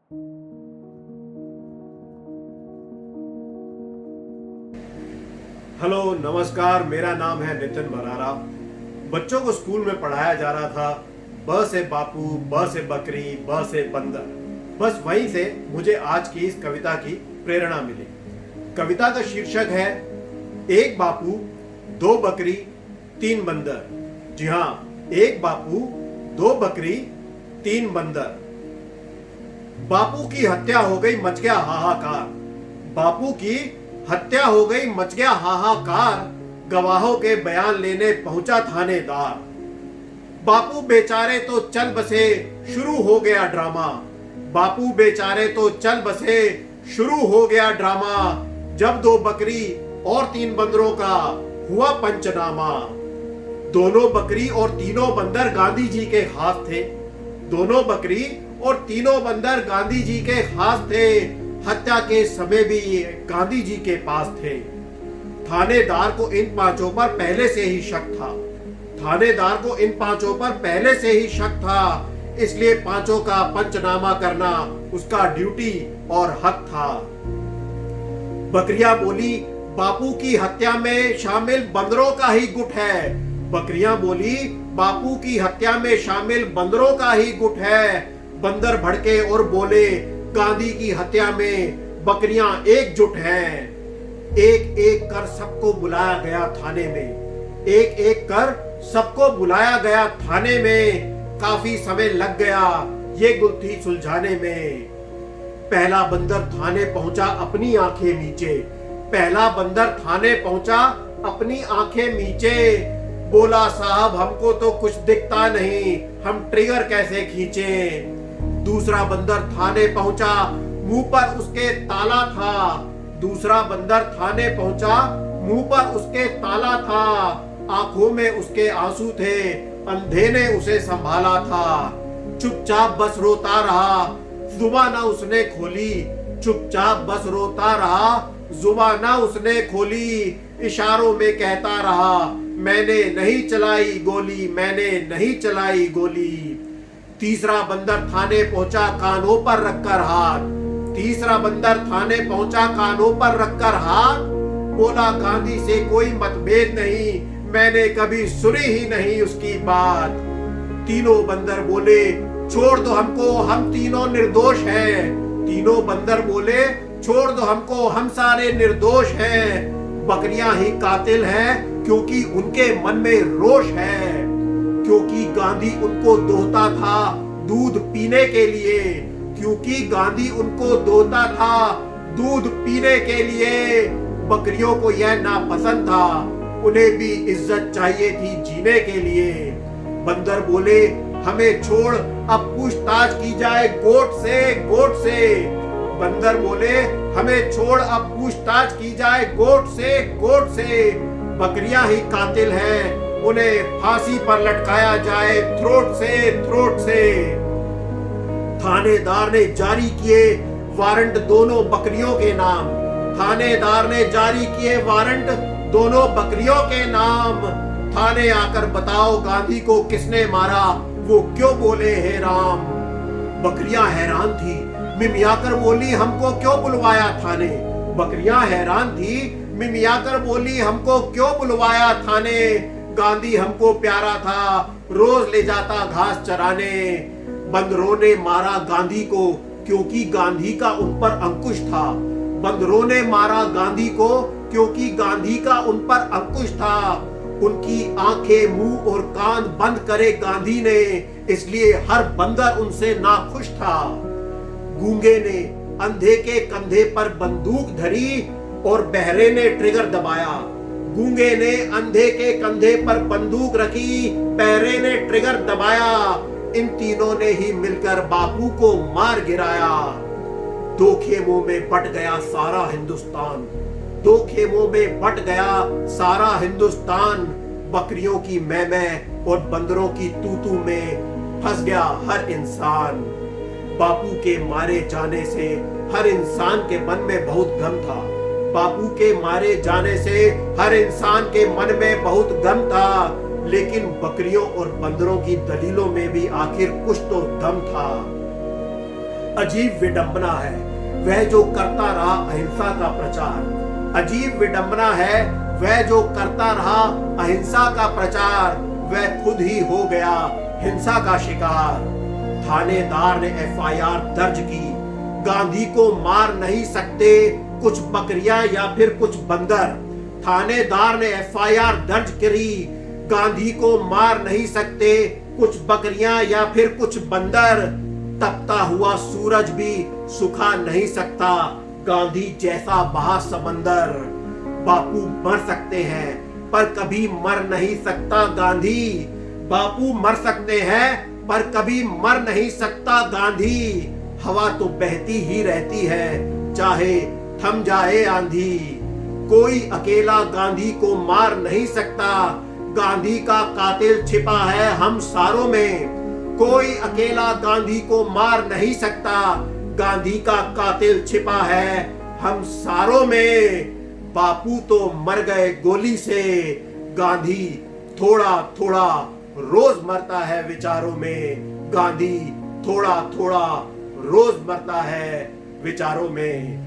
Hello नमस्कार, मेरा नाम है नितिन बरारा। बच्चों को स्कूल में पढ़ाया जा रहा था ब से बापू, ब से बकरी, ब से बंदर। बस वहीं से मुझे आज की इस कविता की प्रेरणा मिली। कविता का शीर्षक है एक बापू, दो बकरी, तीन बंदर। जी हाँ, एक बापू, दो बकरी, तीन बंदर। बापू की हत्या हो गई, मच गया हाहाकार। बापू की हत्या हो गई, मच गया हाहाकार। गवाहों के बयान लेने पहुंचा थानेदार। बापू बेचारे तो चल बसे, शुरू हो गया ड्रामा। बापू बेचारे तो चल बसे, शुरू हो गया ड्रामा। जब दो बकरी और तीन बंदरों का हुआ पंचनामा। दोनों बकरी और तीनों बंदर गांधी जी के खास थे। दोनों बकरी और तीनों बंदर गांधी जी के खास थे। हत्या के समय भी गांधी जी के पास थे। थानेदार को इन पांचों पर पहले से ही शक था। थानेदार को इन पांचों पर पहले से ही शक था, इसलिए पांचों का पंचनामा करना उसका ड्यूटी और हक था। बकरियां बोली, बापू की हत्या में शामिल बंदरों का ही गुट है। बकरियां बोली, बापू की हत्या में शामिल बंदरों का ही गुट है। बंदर भड़के और बोले, गांधी की हत्या में बकरियां एकजुट हैं। एक एक कर सबको बुलाया गया थाने में। एक एक कर सबको बुलाया गया थाने में। काफी समय लग गया ये गुत्थी सुलझाने में। पहला बंदर थाने पहुंचा अपनी आंखें नीचे। पहला बंदर थाने पहुंचा अपनी आंखें नीचे। बोला, साहब हमको तो कुछ दिखता नहीं, हम ट्रिगर कैसे खींचे। दूसरा बंदर थाने पहुंचा, मुंह पर उसके ताला था। दूसरा बंदर थाने पहुंचा, मुंह पर उसके ताला था। आंखों में उसके आंसू थे, अंधे ने उसे संभाला था। चुपचाप बस रोता रहा, जुबान ना उसने खोली। चुपचाप बस रोता रहा, जुबान ना उसने खोली। इशारों में कहता रहा, मैंने नहीं चलाई गोली, मैंने नहीं चलाई गोली। तीसरा बंदर थाने पहुंचा, कानों पर रखकर हाथ। तीसरा बंदर थाने पहुंचा, कानों पर रखकर हाथ। बोला, गांधी से कोई मतभेद नहीं, मैंने कभी सुनी ही नहीं उसकी बात। तीनों बंदर बोले, छोड़ दो हमको, हम तीनों निर्दोष हैं। तीनों बंदर बोले, छोड़ दो हमको, हम सारे निर्दोष हैं। बकरियां ही कातिल हैं, क्योंकि उनके मन में रोष है। क्योंकि गांधी उनको दोहता था दूध पीने के लिए। क्योंकि गांधी उनको दोहता था दूध पीने के लिए। बकरियों को यह नापसंद था, उन्हें भी इज्जत चाहिए थी जीने के लिए। बंदर बोले, हमें छोड़, अब पूछताछ की जाए गोट से, गोट से। बंदर बोले, हमें छोड़, अब पूछताछ की जाए गोट से, गोट से। बकरियां ही कातिल हैं, उन्हें फांसी पर लटकाया जाए थ्रोट से, थ्रोट से। थानेदार ने जारी किए वारंट दोनों बकरियों के नाम। थानेदार ने जारी किए वारंट दोनों बकरियों के नाम। थाने आकर बताओ गांधी को किसने मारा, वो क्यों बोले हे राम। बकरियां हैरान थी, मिमियाकर बोली, हमको क्यों बुलवाया थाने। बकरियां हैरान थी, मिमियाकर बोली, हमको क्यों बुलवाया थाने। गांधी हमको प्यारा था, रोज ले जाता घास चराने। बंदरों ने मारा गांधी को, क्योंकि गांधी का उन पर अंकुश था। बंदरों ने मारा गांधी को, क्योंकि गांधी का उन पर अंकुश था। उनकी आंखें, मुंह और कान बंद करे गांधी ने, इसलिए हर बंदर उनसे नाखुश था। गूंगे ने अंधे के कंधे पर बंदूक धरी और बहरे ने ट्रिगर दबाया। गूंगे ने अंधे के कंधे पर बंदूक रखी, बहरे ने ट्रिगर दबाया। इन तीनों ने ही मिलकर बापू को मार गिराया। दो खेमों में बट गया सारा हिंदुस्तान। दो खेमों में बट गया सारा हिंदुस्तान। बकरियों की मैं और बंदरों की तू में फंस गया हर इंसान। बापू के मारे जाने से हर इंसान के मन में बहुत गम था। बापू के मारे जाने से हर इंसान के मन में बहुत गम था, लेकिन बकरियों और बंदरों की दलीलों में भी आखिर कुछ तो दम था। अजीब विडंबना है वह जो करता रहा अहिंसा का प्रचार। अजीब विडंबना है वह जो करता रहा अहिंसा का प्रचार, वह खुद ही हो गया हिंसा का शिकार। थानेदार ने एफआईआर दर्ज की, गांधी को मार नहीं सकते कुछ बकरियां या फिर कुछ बंदर। थानेदार ने एफआईआर दर्ज करी, गांधी को मार नहीं सकते कुछ बकरियां या फिर कुछ बंदर। तपता हुआ सूरज भी सुखा नहीं सकता गांधी जैसा बहा समंदर। बापू मर सकते हैं पर कभी मर नहीं सकता गांधी। बापू मर सकते हैं पर कभी मर नहीं सकता गांधी। हवा तो बहती ही रहती है चाहे थम जाए आंधी। कोई अकेला गांधी को मार नहीं सकता, गांधी का कातिल छिपा है हम सारों में। कोई अकेला गांधी को मार नहीं सकता, गांधी का कातिल छिपा है हम सारों में। बापू तो मर गए गोली से, गांधी थोड़ा थोड़ा रोज मरता है विचारों में। गांधी थोड़ा थोड़ा रोज मरता है विचारों में।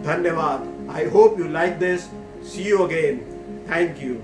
धन्यवाद। I hope you like this. See you again. Thank you.